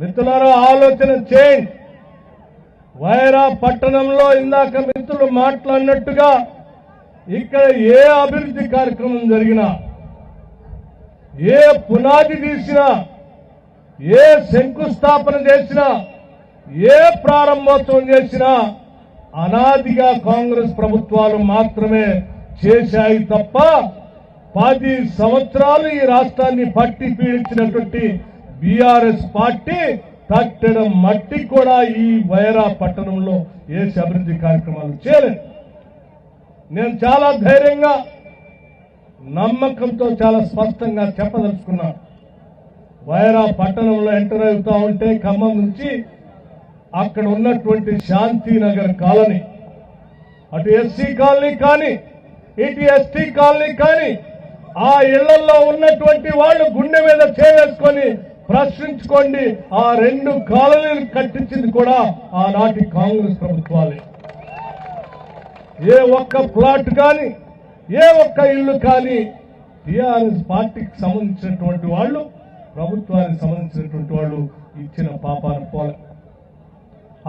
మిత్రులారా, ఆలోచన చేయండి. వైరా పట్టణంలో ఇందాక మిత్రులు మాట్లాడినట్టుగా ఇక్కడ ఏ అభివృద్ధి కార్యక్రమం జరిగినా, ఏ పునాది తీసినా, ఏ శంకుస్థాపన చేసినా, ఏ ప్రారంభోత్సవం చేసినా అనాదిగా కాంగ్రెస్ ప్రభుత్వాలు మాత్రమే చేశాయి తప్ప 10 సంవత్సరాలు ఈ రాష్ట్రాన్ని పట్టి పీడించినటువంటి బీఆర్ఎస్ పార్టీ తట్టడం మట్టి కూడా ఈ వైరా పట్టణంలో ఏ అభివృద్ధి కార్యక్రమాలు చేయలేదు. నేను చాలా ధైర్యంగా, నమ్మకంతో, చాలా స్పష్టంగా చెప్పదలుచుకున్నాను. వైరా పట్టణంలో ఎంటర్ అవుతా ఉంటే ఖమ్మం నుంచి అక్కడ ఉన్నటువంటి శాంతినగర్ కాలనీ, అటు ఎస్సీ కాలనీ కానీ, ఇటు ఎస్టీ కాలనీ కానీ, ఆ ఇళ్లలో ఉన్నటువంటి వాళ్ళు గుండె మీద చేసుకొని ప్రశ్నించుకోండి. ఆ 2 కాలనీలు కట్టించింది కూడా ఆనాటి కాంగ్రెస్ ప్రభుత్వాలే. ఏ ఒక్క ప్లాట్ కానీ, ఏ ఒక్క ఇల్లు కానీ టీఆర్ఎస్ పార్టీకి సంబంధించినటువంటి వాళ్ళు, ప్రభుత్వానికి సంబంధించినటువంటి వాళ్ళు ఇచ్చిన పాపాన పోలే.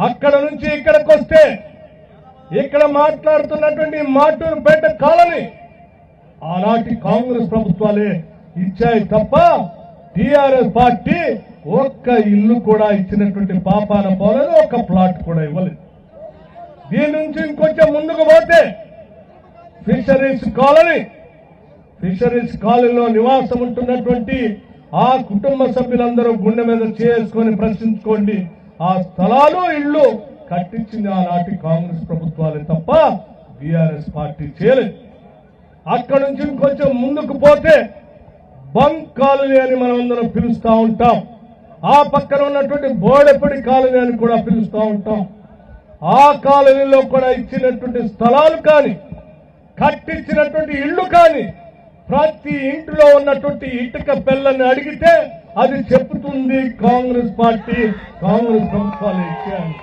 అక్కడ నుంచి ఇక్కడికి వస్తే ఇక్కడ మాట్లాడుతున్నటువంటి మాటూరుపేట కాలనీ ఆనాటి కాంగ్రెస్ ప్రభుత్వాలే ఇచ్చాయి తప్ప టీఆర్ఎస్ పార్టీ ఒక్క ఇల్లు కూడా ఇచ్చినటువంటి పాపాన పోలేదు, ఒక్క ప్లాట్ కూడా ఇవ్వలేదు. దీని నుంచి ఇంకొంచెం ముందుకు పోతే ఫిషరీస్ కాలనీలో నివాసం ఉంటున్నటువంటి ఆ కుటుంబ సభ్యులందరూ గుండె మీద చేసుకొని ప్రశ్నించుకోండి. ఆ స్థలాలు, ఇళ్లు కట్టించింది ఆనాటి కాంగ్రెస్ ప్రభుత్వాలే తప్ప బీఆర్ఎస్ పార్టీ చేయలేదు. అక్కడి నుంచి ఇంకొంచెం ముందుకు పోతే బంక్ కాలనీ అని మనం అందరం పిలుస్తూ ఉంటాం. ఆ పక్కన ఉన్నటువంటి బోడెపడి కాలనీ అని కూడా పిలుస్తూ ఉంటాం. ఆ కాలనీలో కూడా ఇచ్చినటువంటి స్థలాలు కానీ, కట్టించినటువంటి ఇళ్లు కానీ, ప్రతి ఇంటిలో ఉన్నటువంటి ఇటుక పెళ్ళని అడిగితే అది చెప్తుంది కాంగ్రెస్ పార్టీ, కాంగ్రెస్ ప్రభుత్వాలు ఇచ్చాయని.